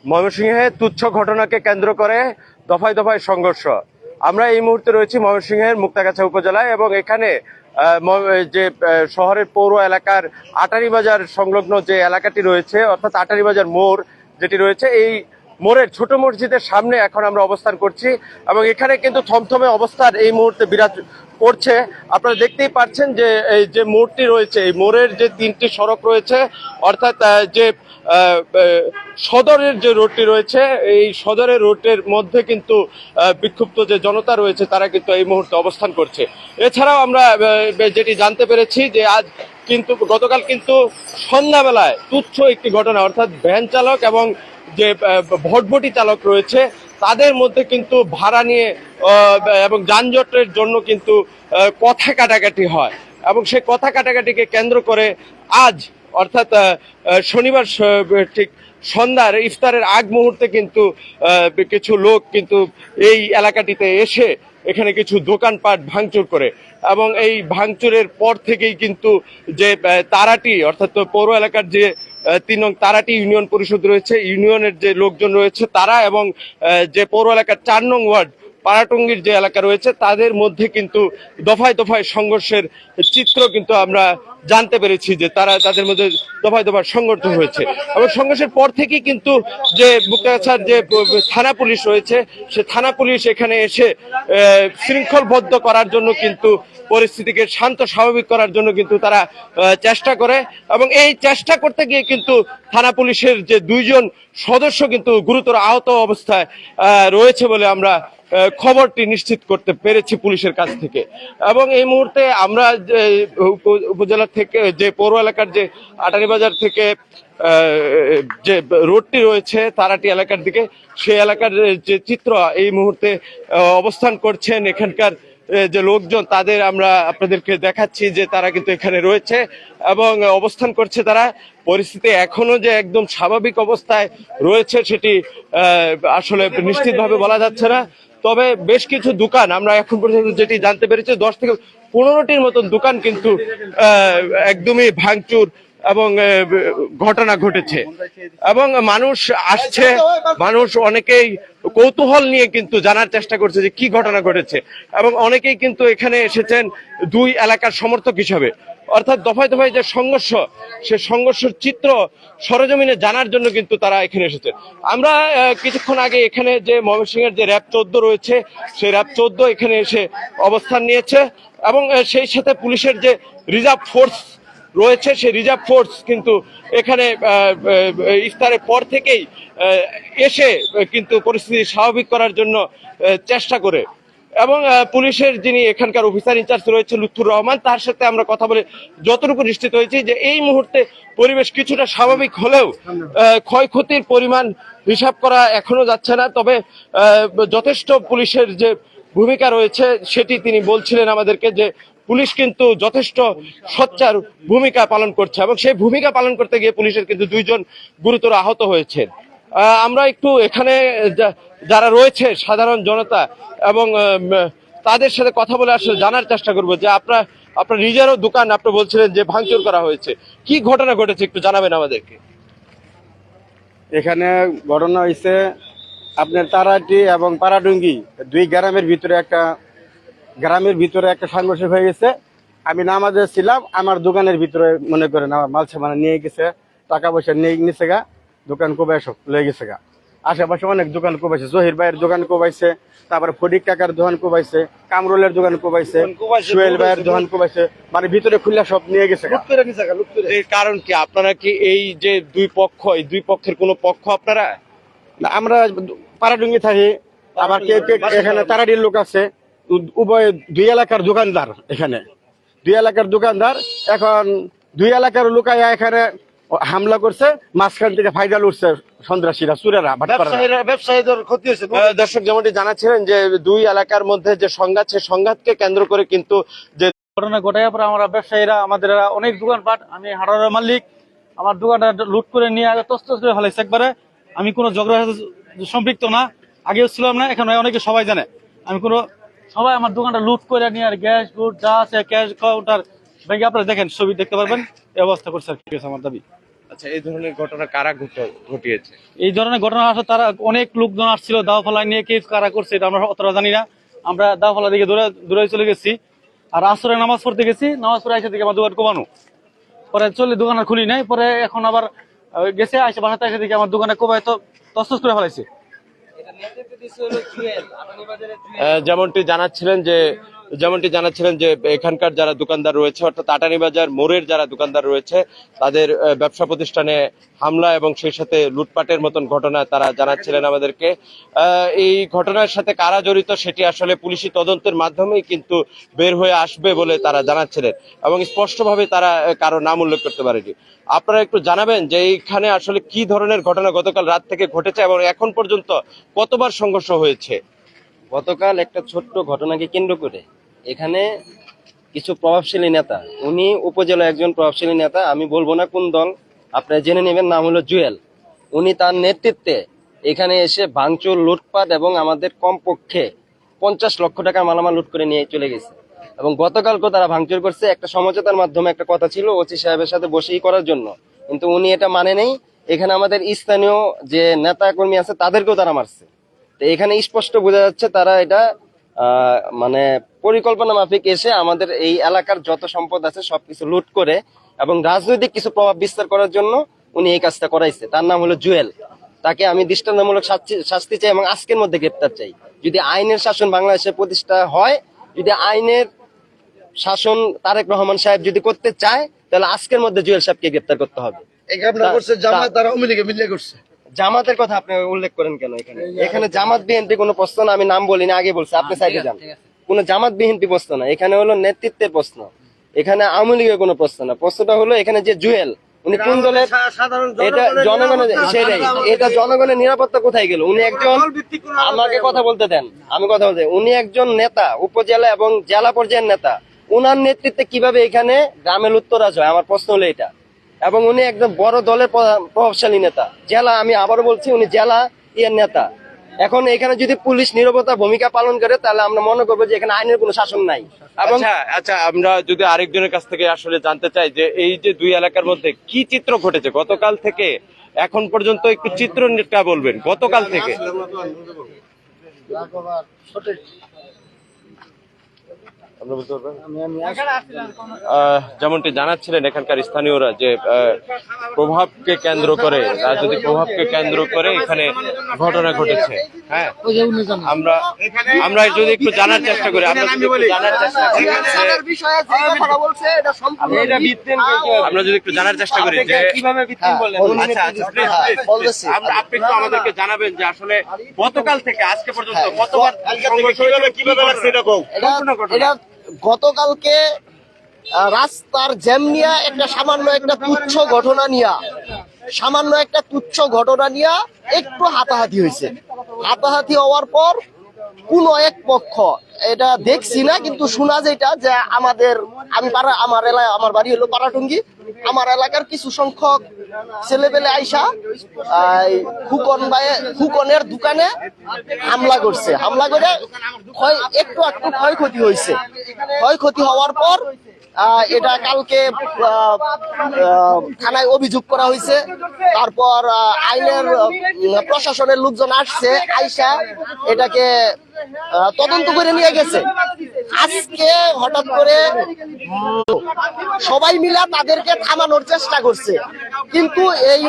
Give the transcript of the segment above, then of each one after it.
ময়মনসিংহে তুচ্ছ ঘটনাকে কেন্দ্র করে দফায় দফায় সংঘর্ষ। আমরা এই মুহূর্তে রয়েছি ময়মনসিংহের মুক্তাগাছা উপজেলায় এবং এখানে যে শহরের পৌর এলাকার আটারি বাজার সংলগ্ন যে এলাকাটি রয়েছে, অর্থাৎ আটারি বাজার মোড় যেটি রয়েছে, এই মোড়ের ছোট মসজিদের সামনে এখন আমরা অবস্থান করছি এবং এখানে কিন্তু থমথমে অবস্থার এই মুহূর্তে বিরাজ করছে। আপনারা দেখতেই পাচ্ছেন যে এই যে মোড়টি রয়েছে, এই মোড়ের যে তিনটি সড়ক রয়েছে, অর্থাৎ যে সদরের যে রোডটি রয়েছে, এই সদরের রোডের মধ্যে কিন্তু বিক্ষুব্ধ যে জনতা রয়েছে তারা কিন্তু এই মুহূর্তে অবস্থান করছে। এছাড়াও আমরা যেটি জানতে পেরেছি যে আজ কিন্তু গতকাল কিন্তু সন্ধ্যাবেলায় তুচ্ছ একটি ঘটনা, অর্থাৎ ভ্যান চালক এবং যে ভটভটি চালক রয়েছে তাদের মধ্যে কিন্তু ভাড়া নিয়ে এবং যানজটের জন্য কিন্তু কথা কাটাকাটি হয় এবং সেই কথা কাটাকাটিকে কেন্দ্র করে আজ অর্থাৎ শনিবার ঠিক সন্ধ্যার ইফতারের আগ মুহূর্তে কিন্তু কিছু লোক কিন্তু এই এলাকাটিতে এসে এখানে কিছু দোকানপাট ভাঙচুর করে এবং এই ভাঙচুরের পর থেকেই কিন্তু যে তারাটি অর্থাৎ পৌর এলাকার যে 3 নং তারাটি ইউনিয়ন পরিষদ রয়েছে, ইউনিয়নের যে লোকজন রয়েছে তারা এবং যে পৌর এলাকার 4 নং ওয়ার্ড পাড়াটঙ্গির যে এলাকা রয়েছে তাদের মধ্যে কিন্তু দফায় দফায় সংঘর্ষের চিত্র কিন্তু আমরা জানতে পেরেছি যে তাদের মধ্যে দফায় দফায় সংঘর্ষ হয়েছে এবং সংঘর্ষের পর থেকেই কিন্তু যে মুক্তাগাছার যে থানা পুলিশ রয়েছে সে থানা পুলিশ এখানে এসে শৃঙ্খলবদ্ধ করার জন্য কিন্তু পরিস্থিতিকে শান্ত স্বাভাবিক করার জন্য কিন্তু তারা চেষ্টা করে এবং এই চেষ্টা করতে গিয়ে কিন্তু থানা পুলিশের যে 2 জন সদস্য কিন্তু গুরুতর আহত অবস্থায় রয়েছে বলে আমরা খবরটি নিশ্চিত করতে পেরেছি পুলিশের কাছ থেকে। এবং এই মুহূর্তে আমরা উপজেলা থেকে যে পৌর এলাকার যে আটারি বাজার থেকে যে রোডটি রয়েছে তারাটি এলাকার দিকে, সেই এলাকার যে চিত্র এই মুহূর্তে অবস্থান করছেন এখানকার যে লোকজন, তাদের আমরা আপনাদেরকে দেখাচ্ছি যে তারা কিন্তু এখানে রয়েছে এবং অবস্থান করছে। তারা পরিস্থিতি এখনো যে একদম স্বাভাবিক অবস্থায় রয়েছে সেটি আসলে নিশ্চিতভাবে বলা যাচ্ছে না, তবে বেশ কিছু দোকান আমরা এখন পর্যন্ত যেটি জানতে পেরেছি 10 থেকে 15টির মতন দোকান কিন্তু একদমই ভাঙচুর এবং ঘটনা ঘটেছে এবং মানুষ আসছে, মানুষ অনেকেই কৌতূহল নিয়ে কিন্তু জানার চেষ্টা করছে যে কি ঘটনা ঘটেছে এবং অনেকেই কিন্তু এখানে এসেছেন 2 এলাকার সমর্থক হিসাবে, অর্থাৎ দফায় দফায় যে সংঘর্ষ, সে সংঘর্ষের চিত্র সরেজমিনে জানার জন্য কিন্তু তারা এখানে এসেছে। আমরা কিছুক্ষণ আগে এখানে যে ময়মনসিংহের যে র্যাব 14 রয়েছে সেই র্যাব 14 এখানে এসে অবস্থান নিয়েছে এবং সেই সাথে পুলিশের যে রিজার্ভ ফোর্স রয়েছে সেই রিজার্ভ ফোর্স কিন্তু এখানে ইফতারের পর থেকেই এসে কিন্তু পরিস্থিতি স্বাভাবিক করার জন্য চেষ্টা করে এবং পুলিশের যিনি এখানকার অফিসার ইনচার্জ রয়েছে লুৎফুর রহমান, তার সাথে আমরা কথা বলে যতটুকু নিশ্চিত হয়েছি যে এই মুহূর্তে পরিবেশ কিছুটা স্বাভাবিক হলেও ক্ষয়ক্ষতির পরিমাণ হিসাব করা এখনো যাচ্ছে না, তবে যথেষ্ট পুলিশের যে ভূমিকা রয়েছে সেটি তিনি বলছিলেন আমাদেরকে যে পুলিশ কিন্তু যথেষ্ট সোচ্চার ভূমিকা পালন করছে এবং সেই ভূমিকা পালন করতে গিয়ে পুলিশের কিন্তু 2 জন গুরুতর আহত হয়েছেন। আমরা একটু এখানে যারা রয়েছে সাধারণ জনতা এবং তাদের সাথে কথা বলে আসলে জানার চেষ্টা করবো যে আপনার নিজেরও দোকান আপনি বলছিলেন যে ভাঙচুর করা হয়েছে, কি ঘটনা ঘটেছে একটু জানাবেন আমাদেরকে। এখানে ঘটনা হয়েছে আপনার তারাটি এবং পাড়াডুঙ্গি 2 গ্রামের ভিতরে একটা সংঘর্ষ হয়ে গেছে। আমি নামাজে ছিলাম, আমার দোকানের ভিতরে মনে করেন আমার মাল সামান নিয়ে গেছে, টাকা পয়সা নিয়ে নিছে গা, দোকান কোবাই সব লয়ে গেছে গা। আশেপাশে অনেক দোকান কোবাইছে, জহির ভাইয়ের দোকান কোবাইছে, তারপরে ফটিক কাকার দোকান কোবাইছে, কামরুলের দোকান কোবাইছে, সোহেল ভাইয়ের দোকান কোবাইছে, মানে ভিতরে খুললা সব নিয়ে গেছে। এর কারণ কি? আপনারা কি এই যে 2 পক্ষ, এই 2 পক্ষের কোনো পক্ষ আপনারা? আমরা পাড়াডুঙ্গি থাকি, আবার কেউ এখানে তারাডির লোক আছে, উভয় 2 এলাকার দোকানদার, এখানে 2 এলাকার দোকানদার। এখন 2 এলাকার লোকায় এখানে হামলা করছে, মাঝখান থেকে ফায়দা লুটছে সন্ত্রাসীরা, চুরেরা, ব্যবসায়ীদের ক্ষতি হয়েছে। দর্শক যেমনটি জানাচ্ছিলেন যে 2 এলাকার মধ্যে যে সংঘাত, সেই সংঘাতকে কেন্দ্র করে কিন্তু যে ঘটনা ঘটার পর আমরা ব্যবসায়ীরা, আমাদের অনেক দোকানপাট, আমি হাড়ার মালিক, আমার দোকানটা লুট করে নিয়ে আগে তস্তস করে ফেলাইছে একবারে। আমি কোনো ঝগড়ার সাথে সম্পৃক্ত না, আগেও ছিলাম না, এখন অনেকে সবাই জানে আমি কোনো, সবাই আমার দোকানটা লুট করে নিয়ে আর গ্যাস গুট যা আছে ক্যাশ কাউন্টার ভেঙে, আপনারা দেখেন ছবি দেখতে পারবেন, এই অবস্থা করছে আর কি আমার দাবি। আচ্ছা, এই ধরনের ঘটনা কারা ঘটিয়েছে? এই ধরনের ঘটনা আসলে তারা অনেক লোকজন আসছিল দাও ফালাই নিয়ে, কে কারা করছে এটা আমরা অতটা জানি না। আমরা দাও ফালা দিকে দূরে চলে গেছি, আর আসরে নামাজ পড়তে গেছি, নামাজ পড়ে এসে থেকে আমার দোকান কমানো, পরে চলে দোকান আর খুলি নাই, পরে এখন আবার গেছে আইসে বাসাতে এসে থেকে আমার দোকানে কোবায় তো তসতস করে ফেলাইছে। যেমনটি জানাচ্ছিলেন যে এখানকার যারা দোকানদার রয়েছে, অর্থাৎ আটানি বাজার মোড়ের যারা দোকানদার রয়েছে, তাদের ব্যবসা প্রতিষ্ঠানে হামলা এবং সেই সাথে লুটপাটের মতন ঘটনা তারা জানাচ্ছিলেন আমাদেরকে। এই ঘটনার সাথে কারা জড়িত সেটি আসলে পুলিশি তদন্তের মাধ্যমেই কিন্তু বের হয়ে আসবে বলে তারা জানাচ্ছিলেন, এবং স্পষ্টভাবে তারা কারো নাম উল্লেখ করতে পারেনি। আপনারা একটু জানাবেন যে এইখানে আসলে কি ধরনের ঘটনা গতকাল রাত থেকে ঘটেছে এবং এখন পর্যন্ত কতবার সংঘর্ষ হয়েছে? গতকাল একটা ছোট্ট ঘটনাকে কেন্দ্র করে এখানে কিছু প্রভাবশালী নেতা, উনি উপজেলা একজন প্রভাবশালী নেতা, আমি বলবো না কোন দল, আপনারা জেনে নেবেন, নাম হলো জুয়েল। উনি তার নেতৃত্বে এখানে এসে ভাঙচুর, লুটপাট এবং আমাদের কমপক্ষে 50 লক্ষ টাকার মালামাল লুট করে নিয়ে চলে গেছে। এবং গতকালকে তারা ভাঙচুর করছে, একটা সমঝোতার মাধ্যমে একটা কথা ছিল ওসি সাহেবের সাথে বসেই করার জন্য, কিন্তু উনি এটা মানে নেই। এখানে আমাদের স্থানীয় যে নেতা কর্মী আছে তাদেরকেও তারা মারছে। তো এখানে স্পষ্ট বোঝা যাচ্ছে তারা এটা মানে পরিকল্পনা মাফিক এসে আমাদের এই এলাকার যত সম্পদ আছে সবকিছু লুট করে এবং রাজনৈতিক কিছু প্রভাব বিস্তার করার জন্য উনি এই কাজটা করাইছে। তার নাম হলো জুয়েল। তাকে আমি দৃষ্টান্তমূলক শাস্তি চাই এবং আজকের মধ্যে গ্রেপ্তার চাই। যদি আইনের শাসন বাংলাদেশে প্রতিষ্ঠা হয়, যদি আইনের শাসন তারেক রহমান সাহেব যদি করতে চায়, তাহলে আজকের মধ্যে জুয়েল সাহেবকে গ্রেপ্তার করতে হবে। জামাতের কথা আপনি উল্লেখ করেন কেন? এখানে জামাত বিএনপি কোনো প্রশ্ন না, আমি নাম বলিনি, আগে বলছি, আপনি সাইডে যান। কোনো জামাত বিএনপি প্রশ্ন না, এখানে হলো নেতৃত্বের প্রশ্ন, এখানে আওয়ামী লীগের কোনো প্রশ্ন না। প্রশ্নটা হলো এখানে যে জুয়েল, উনি কোন দলের, এটা জনগণের, সেটাই, এটা জনগণের নিরাপত্তা কোথায় গেল? উনি একজন, আমাকে কথা বলতে দেন, আমি কথা বলতে, উনি একজন নেতা, উপজেলা এবং জেলা পর্যায়ের নেতা, উনার নেতৃত্বে কিভাবে এখানে গ্রামে লুটতরাজ হয়? আমার প্রশ্ন হলো এটা। এবং উনি একদম বড় দলের প্রভাবশালী নেতা, জেলা, আমি আবারও বলছি, উনি জেলা ইয়ের নেতা। এখন এখানে যদি পুলিশ নীরবতা ভূমিকা পালন করে, তাহলে আমরা মনে করবো যে এখানে আইনের কোনো শাসন নাই। এবং আচ্ছা, আমরা যদি আরেকজনের কাছ থেকে আসলে জানতে চাই যে এই যে দুই এলাকার মধ্যে কি চিত্র ঘটেছে গতকাল থেকে এখন পর্যন্ত, একটু চিত্রটা বলবেন গতকাল থেকে। যেমনটি জানাচ্ছিলেন এখানকার স্থানীয়রা যে প্রভাবকে কেন্দ্র করে, রাজনৈতিক প্রভাবকে কেন্দ্র করে এখানে ঘটনা ঘটেছে। হ্যাঁ, আমরা যদি একটু জানার চেষ্টা করি, আমরা যদি একটু জানার চেষ্টা করি যে কিভাবে আপনি একটু আমাদেরকে জানাবেন যে আসলে গতকাল থেকে আজকে পর্যন্ত কতবার কিভাবে লাগছে এটা? গতকালকে রাস্তার জ্যাম নিয়ে একটা সামান্য একটা তুচ্ছ ঘটনা নিয়ে একটু হাতাহাতি হয়েছে। হাতাহাতি হওয়ার পর কোন এক পক্ষ, এটা দেখছি না কিন্তু শোনা যেটা, যে আমার বাড়ি হলো পাড়াটুঙ্গি, আমার এলাকার কিছু সংখ্যক ছেলেপেলে আইসা ফুকনের দোকানে হামলা করছে। হামলা করে একটু ক্ষয়ক্ষতি হয়েছে। ক্ষয়ক্ষতি হওয়ার পর এটা কালকে থানায় অভিযোগ করা হয়েছে। তারপর আইনের প্রশাসনের লোকজন আসছে, আইসা এটাকে তদন্ত করে নিয়ে গেছে। আজকে হঠাৎ করে সবাই মিলা তাদেরকে থামানোর চেষ্টা করছে, কিন্তু এই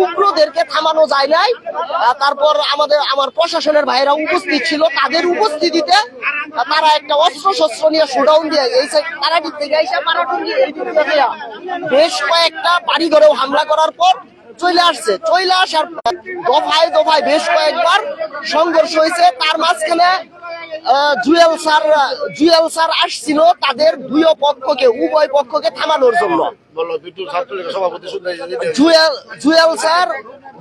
উগ্রদেরকে থামানো যায় নাই। তারপর আমার প্রশাসনের ভাইরা উপস্থিত ছিল, তাদের উপস্থিতিতে তারা একটা অস্ত্র শস্ত্র নিয়ে শোডাউন দিয়ে তারা দিক থেকে বেশ কয়েকটা বাড়ি ঘরেও হামলা করার পর চলে আসার দফায় বেশ কয়েকবার সংঘর্ষ হয়েছে। তার মাঝখানে জুয়েল স্যার আসছিল তাদের উভয় পক্ষকে থামানোর জন্য।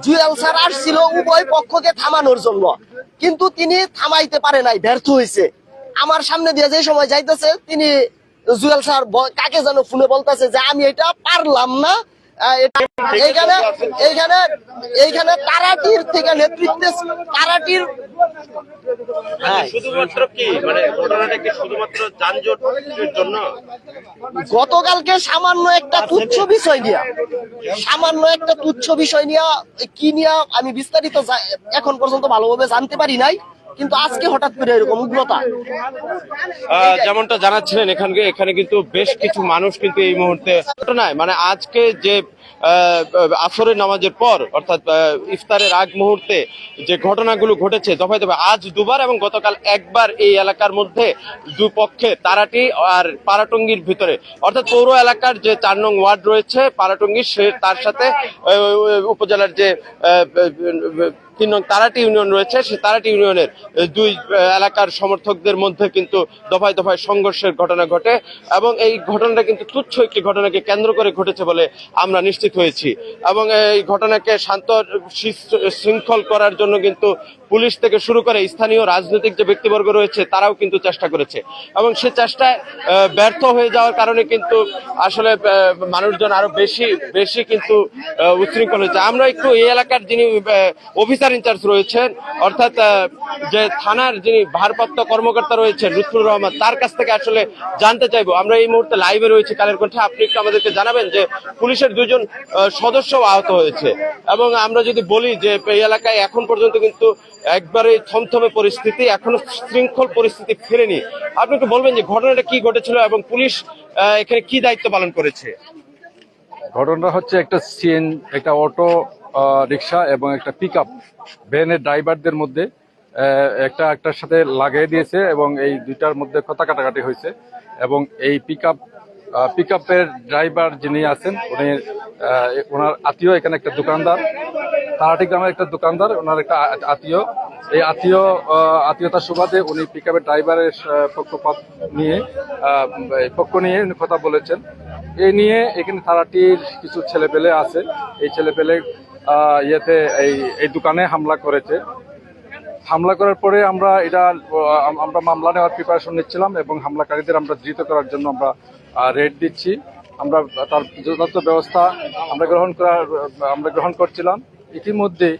জুয়েল স্যার আসছিল উভয় পক্ষকে থামানোর জন্য, কিন্তু তিনি থামাইতে পারে নাই, ব্যর্থ হয়েছে। আমার সামনে দিয়ে যে সময় যাইতেছে, তিনি জুয়েল স্যার কাকে যেন ফোনে বলতেছে যে আমি এটা পারলাম না, এইখানে এইখানে এইখানে কারাটির থেকে নেতৃত্বে কারাটির শুধুমাত্র কি মানে ঘটনাটা কি শুধুমাত্র যানজটের জন্য? গতকালকে সামান্য একটা তুচ্ছ বিষয় নিয়ে কি নিয়ে আমি বিস্তারিত এখন পর্যন্ত ভালোভাবে জানতে পারি নাই, কিন্তু আজকে হঠাৎ করে এরকম উগ্রতা। যেমনটা জানাচ্ছিলেন এখানে কিন্তু বেশ কিছু মানুষ কিন্তু এই মুহূর্তে ঘটনায় মানে আজকে যে আসরের নামাজের পর অর্থাৎ ইফতারের আগ মুহূর্তে যে ঘটনাগুলো ঘটেছে দফায় দফায় আজ দুবার এবং গতকাল একবার এই এলাকার মধ্যে দুপক্ষে তারাটি আর পারাটঙ্গির ভিতরে অর্থাৎ পৌর এলাকার যে 4 নং ওয়ার্ড রয়েছে পারাটঙ্গি সে তার সাথে উপজেলার যে 3 নং তারাটি ইউনিয়ন রয়েছে সেই তারাটি ইউনিয়নের দুই এলাকার সমর্থকদের মধ্যে কিন্তু দফায় দফায় সংঘর্ষের ঘটনা ঘটে এবং এই ঘটনাটা কিন্তু তুচ্ছ একটি ঘটনাকে কেন্দ্র করে ঘটেছে বলে আমরা নিশ্চিত হয়েছি এবং এই ঘটনাকে শান্ত শৃঙ্খল করার জন্য কিন্তু পুলিশ থেকে শুরু করে স্থানীয় রাজনৈতিক যে ব্যক্তিবর্গ রয়েছে তারাও কিন্তু চেষ্টা করেছে এবং সে চেষ্টায় ব্যর্থ হয়ে যাওয়ার কারণে কিন্তু আসলে মানুষজন আরো বেশি কিন্তু উচ্ছৃঙ্খল হয়েছে। আমরা একটু এই এলাকার যিনি অফিসার ইনচার্জ রয়েছেন অর্থাৎ যে থানার যিনি ভারপ্রাপ্ত কর্মকর্তা রয়েছেন লুৎফুর রহমান তার কাছ থেকে আসলে জানতে চাইবো। আমরা এই মুহূর্তে লাইভে রয়েছি কালের কণ্ঠে, আপনি একটু আমাদেরকে জানাবেন যে পুলিশের 2 জন সদস্য আহত হয়েছে এবং আমরা যদি বলি যে এই এলাকায় এখন পর্যন্ত কিন্তু একবারে থমথমে পরিস্থিতি, এখনো শৃঙ্খল পরিস্থিতি ফেরেনি। আপনি একটু বলবেন যে ঘটনাটা কি ঘটেছিল এবং পুলিশ এখানে কি দায়িত্ব পালন করেছে? ঘটনা হচ্ছে একটা অটো রিক্সা এবং একটা পিকআপ ভ্যানের ড্রাইভারদের মধ্যে একটার সাথে লাগিয়ে দিয়েছে এবং এই দুইটার মধ্যে কথা কাটাকাটি হয়েছে এবং এই পিকআপের ড্রাইভার যিনি আছেন ওনার আত্মীয় এখানে একটা দোকানদার, তারাটি গ্রামের একটা দোকানদার, ওনার একটা আত্মীয়, এই আত্মীয়তার সুবাদে উনি পিকআপের ড্রাইভারের পক্ষ নিয়ে উনি কথা বলেছেন। এই নিয়ে এখানে থানাটির কিছু ছেলেপেলে আছে, এই ছেলেপেলে এই দোকানে হামলা করেছে। হামলা করার পরে আমরা মামলা নেওয়ার প্রিপারেশন নিচ্ছিলাম এবং হামলাকারীদের আমরা ধৃত করার জন্য আমরা রেড দিচ্ছি। আমরা তার যথাযথ ব্যবস্থা আমরা গ্রহণ করছিলাম। ইতিমধ্যে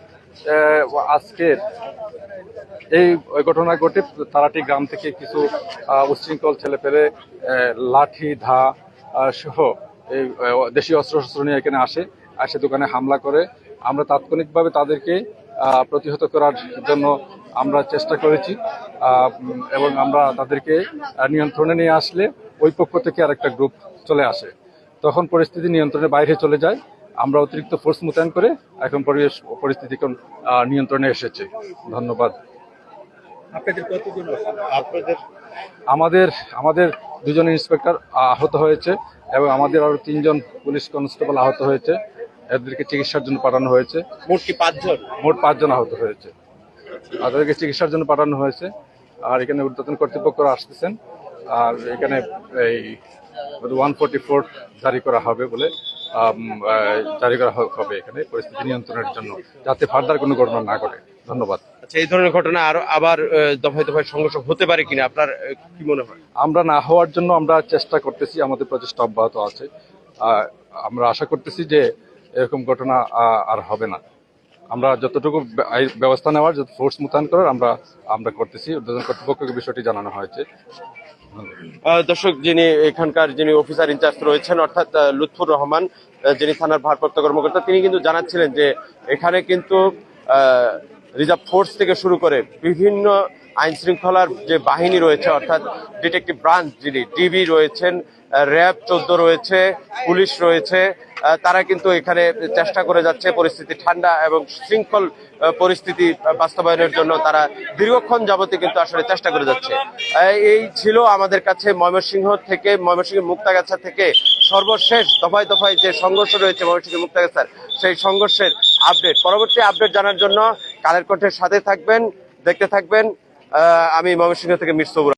আজকের এই ঘটনা ঘটে তারাটি গ্রাম থেকে কিছু উচ্ছৃঙ্খল ছেলেপেলে লাঠি ধা সহ এই দেশীয় অস্ত্র নিয়ে এখানে আসে দোকানে হামলা করে। আমরা তাৎক্ষণিকভাবে তাদেরকে প্রতিহত করার জন্য আমরা চেষ্টা করেছি এবং আমরা তাদেরকে নিয়ন্ত্রণে নিয়ে আসলে ওই পক্ষ থেকে আরেকটা গ্রুপ চলে আসে, তখন পরিস্থিতি নিয়ন্ত্রণের বাইরে চলে যায়। আমরা অতিরিক্ত ফোর্স মোতায়েন করে এখন পরিস্থিতি নিয়ন্ত্রণে এসেছে। ধন্যবাদ। আমাদের 2 জন ইন্সপেক্টর আহত হয়েছে এবং আমাদের আরো 3 জন পুলিশ কনস্টেবল আহত হয়েছে, এদেরকে চিকিৎসার জন্য পাঠানো হয়েছে। মোট 5 জন আহত হয়েছে, তাদেরকে চিকিৎসার জন্য পাঠানো হয়েছে। আর এখানে ঊর্ধ্বতন কর্তৃপক্ষরা আসতেছেন আর এখানে এই 144 জারি করা হবে এখানে পরিস্থিতি নিয়ন্ত্রণের জন্য, যাতে ফার্দার কোনো ঘটনা না ঘটে। ধন্যবাদ। আচ্ছা, এই ধরনের ঘটনা আবার দফায় দফায় সংঘর্ষ হতে পারে কিনা আপনার কি মনে হয়? আমরা না হওয়ার জন্য আমরা চেষ্টা করতেছি, আমাদের প্রচেষ্টা অব্যাহত আছে। আমরা আশা করতেছি যে এরকম ঘটনা আর হবে না। আমরা যতটুকু ব্যবস্থা নেওয়ার, যত ফোর্স মোতায়েন করার আমরা করতেছি। কর্তৃপক্ষকে বিষয়টি জানানো হয়েছে। দর্শক, এখানকার যিনি অফিসার ইনচার্জ রয়েছেন অর্থাৎ লুৎফুর রহমান, যিনি থানার ভারপ্রাপ্ত কর্মকর্তা, তিনি কিন্তু জানাচ্ছিলেন যে এখানে কিন্তু রিজার্ভ ফোর্স থেকে শুরু করে বিভিন্ন আইন শৃঙ্খলার যে বাহিনী রয়েছে অর্থাৎ ডিটেকটিভ ব্রাঞ্চ যিনি ডিবি রয়েছেন, র্যাব 14 রয়েছে, পুলিশ রয়েছে, তারা কিন্তু এখানে চেষ্টা করে যাচ্ছে পরিস্থিতি ঠান্ডা এবং শৃঙ্খল পরিস্থিতি বাস্তবায়নের জন্য। তারা দীর্ঘক্ষণ যাবতীয় কিন্তু আসলে চেষ্টা করে যাচ্ছে। এই ছিল আমাদের কাছে ময়মনসিংহ মুক্তাগাছা থেকে সর্বশেষ দফায় দফায় যে সংঘর্ষ রয়েছে ময়মনসিংহ মুক্তাগাছার, সেই সংঘর্ষের আপডেট। পরবর্তী আপডেট জানার জন্য কালের কণ্ঠের সাথে থাকবেন, দেখতে থাকবেন। আমি ময়মনসিংহ থেকে মির সবুর।